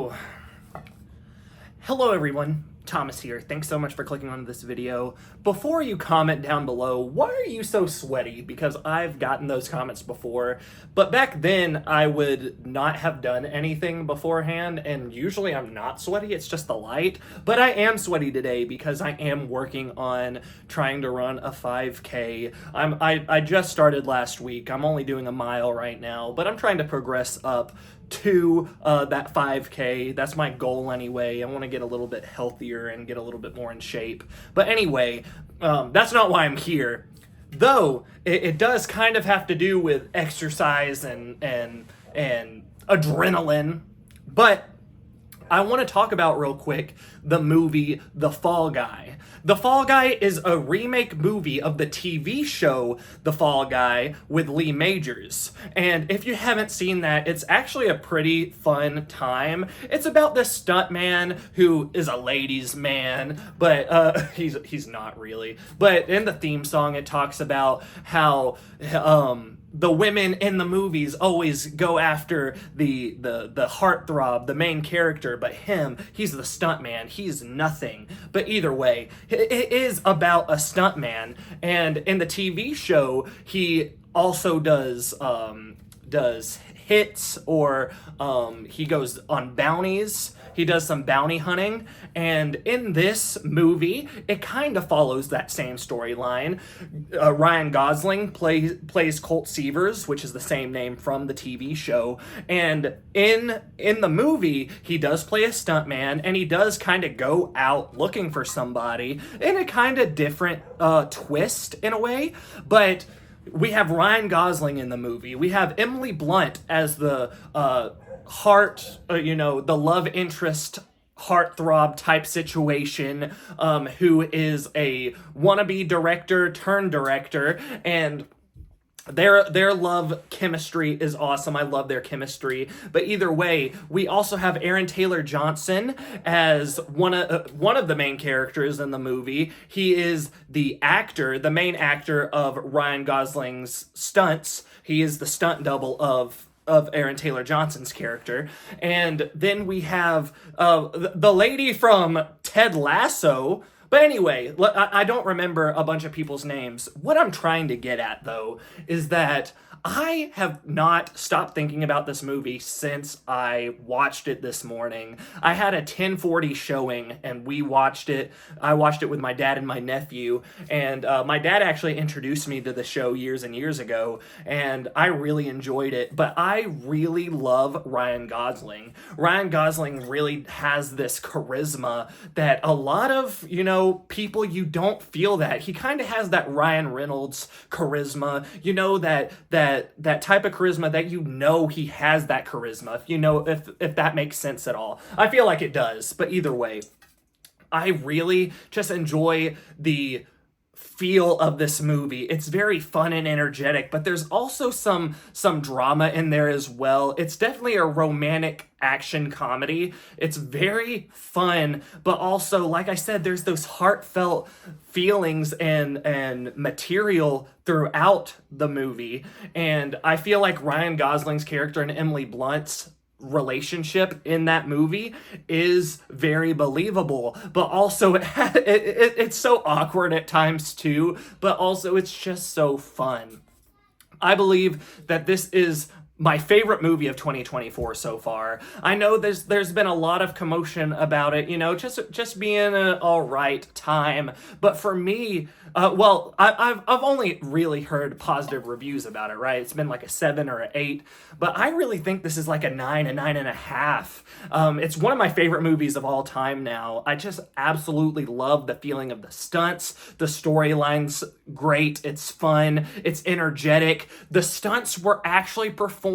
So, hello everyone, Thomas here. Thanks so much for clicking on this video. Before you comment down below, why are you so sweaty? Because I've gotten those comments before, but back then I would not have done anything beforehand, and usually I'm not sweaty, it's just the light. But I am sweaty today because I am working on trying to run a 5K. I just started last week. I'm only doing a mile right now, but I'm trying to progress up to that 5K. That's my goal anyway. I want to get a little bit healthier and get a little bit more in shape. But anyway, that's not why I'm here. Though it does kind of have to do with exercise and adrenaline. But I want to talk about real quick the movie The Fall Guy. The Fall Guy is a remake movie of the TV show The Fall Guy with Lee Majors. And if you haven't seen that, it's actually a pretty fun time. It's about this stuntman who is a ladies' man, but he's not really. But in the theme song, it talks about how the women in the movies always go after the heartthrob, the main character, but he's the stuntman. He's nothing. But either way, it is about a stuntman, and in the TV show, he also does hits, or he goes on bounties. He does some bounty hunting, and in this movie, it kind of follows that same storyline. Ryan Gosling plays Colt, which is the same name from the TV show, and in the movie, he does play a stuntman, and he does kind of go out looking for somebody in a kind of different twist in a way, but we have Ryan Gosling in the movie. We have Emily Blunt as the the love interest, heartthrob type situation, who is a wannabe director turned director, and their love chemistry is awesome. I love their chemistry. But either way, we also have Aaron Taylor Johnson as one of the main characters in the movie. He is the main actor of Ryan Gosling's stunts. He is the stunt double of Aaron Taylor Johnson's character. And then we have the lady from Ted Lasso. But anyway, I don't remember a bunch of people's names. What I'm trying to get at, though, is that I have not stopped thinking about this movie since I watched it this morning. I had a 10:40 showing, and we watched it. I watched it with my dad and my nephew, and my dad actually introduced me to the show years and years ago, and I really enjoyed it. But I really love Ryan Gosling. Ryan Gosling really has this charisma that a lot of, people, you don't feel that. He kind of has that Ryan Reynolds charisma, that type of charisma that he has that charisma, if that makes sense at all. I feel like it does, but either way, I really just enjoy the feel of this movie. It's very fun and energetic, but there's also some drama in there as well. It's definitely a romantic action comedy. It's very fun, but also, like I said, there's those heartfelt feelings and material throughout the movie. And I feel like Ryan Gosling's character and Emily Blunt's relationship in that movie is very believable, but also it's so awkward at times too, but also it's just so fun. I believe that this is my favorite movie of 2024 so far. I know there's been a lot of commotion about it, just being an all right time. But for me, I've only really heard positive reviews about it, right? It's been like a 7 or an 8, but I really think this is like a 9.5. It's one of my favorite movies of all time now. I just absolutely love the feeling of the stunts. The storyline's great. It's fun. It's energetic. The stunts were actually performed.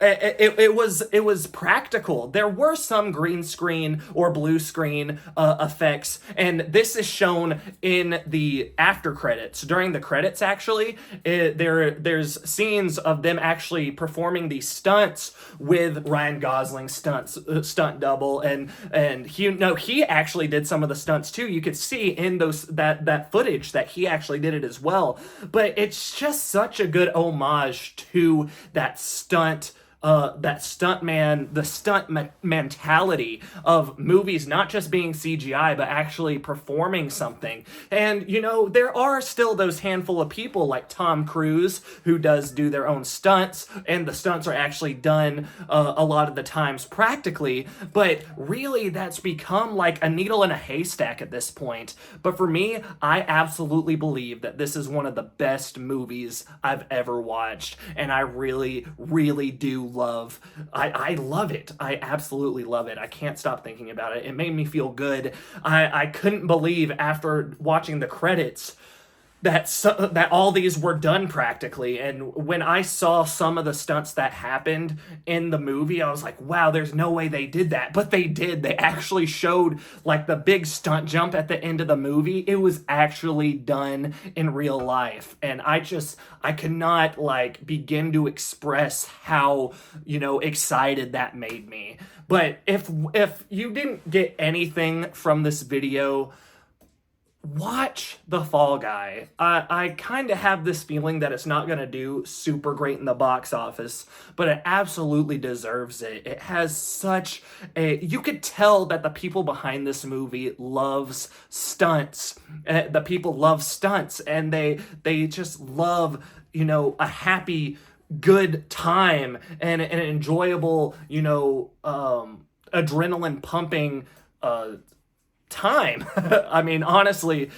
It was practical. There were some green screen or blue screen effects, and this is shown in the after credits. During the credits, actually, there's scenes of them actually performing these stunts with Ryan Gosling's stunt double, and he actually did some of the stunts too. You could see in that footage that he actually did it as well. But it's just such a good homage to that stunt that stuntman, the mentality of movies not just being CGI, but actually performing something. And, you know, there are still those handful of people like Tom Cruise who does do their own stunts, and the stunts are actually done a lot of the times practically, but really that's become like a needle in a haystack at this point. But for me, I absolutely believe that this is one of the best movies I've ever watched, and I really, really do love. I love it. I absolutely love it. I can't stop thinking about it. It made me feel good. I couldn't believe after watching the credits that all these were done practically. And when I saw some of the stunts that happened in the movie, I was like, wow, there's no way they did that. But they did. They actually showed like the big stunt jump at the end of the movie. It was actually done in real life. And I cannot like begin to express how, you know, excited that made me. But if you didn't get anything from this video, watch The Fall Guy. I kind of have this feeling that it's not going to do super great in the box office, but it absolutely deserves it. It has such a... You could tell that the people behind this movie loves stunts. The people love stunts, and they just love, you know, a happy, good time and an enjoyable, you know, adrenaline pumping time. I mean, honestly,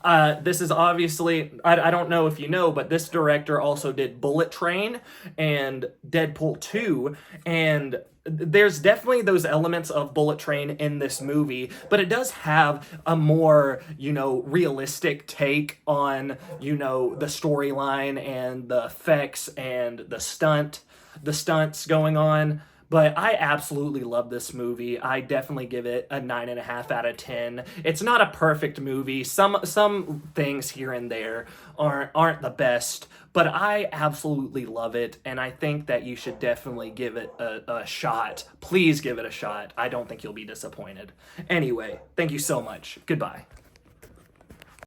this is obviously, I don't know if you know, but this director also did Bullet Train and Deadpool 2, and there's definitely those elements of Bullet Train in this movie, but it does have a more, you know, realistic take on, you know, the storyline and the effects and the stunts going on. But I absolutely love this movie. I definitely give it a 9.5 out of 10. It's not a perfect movie. Some things here and there aren't the best, but I absolutely love it, and I think that you should definitely give it a shot. Please give it a shot. I don't think you'll be disappointed. Anyway, thank you so much. Goodbye.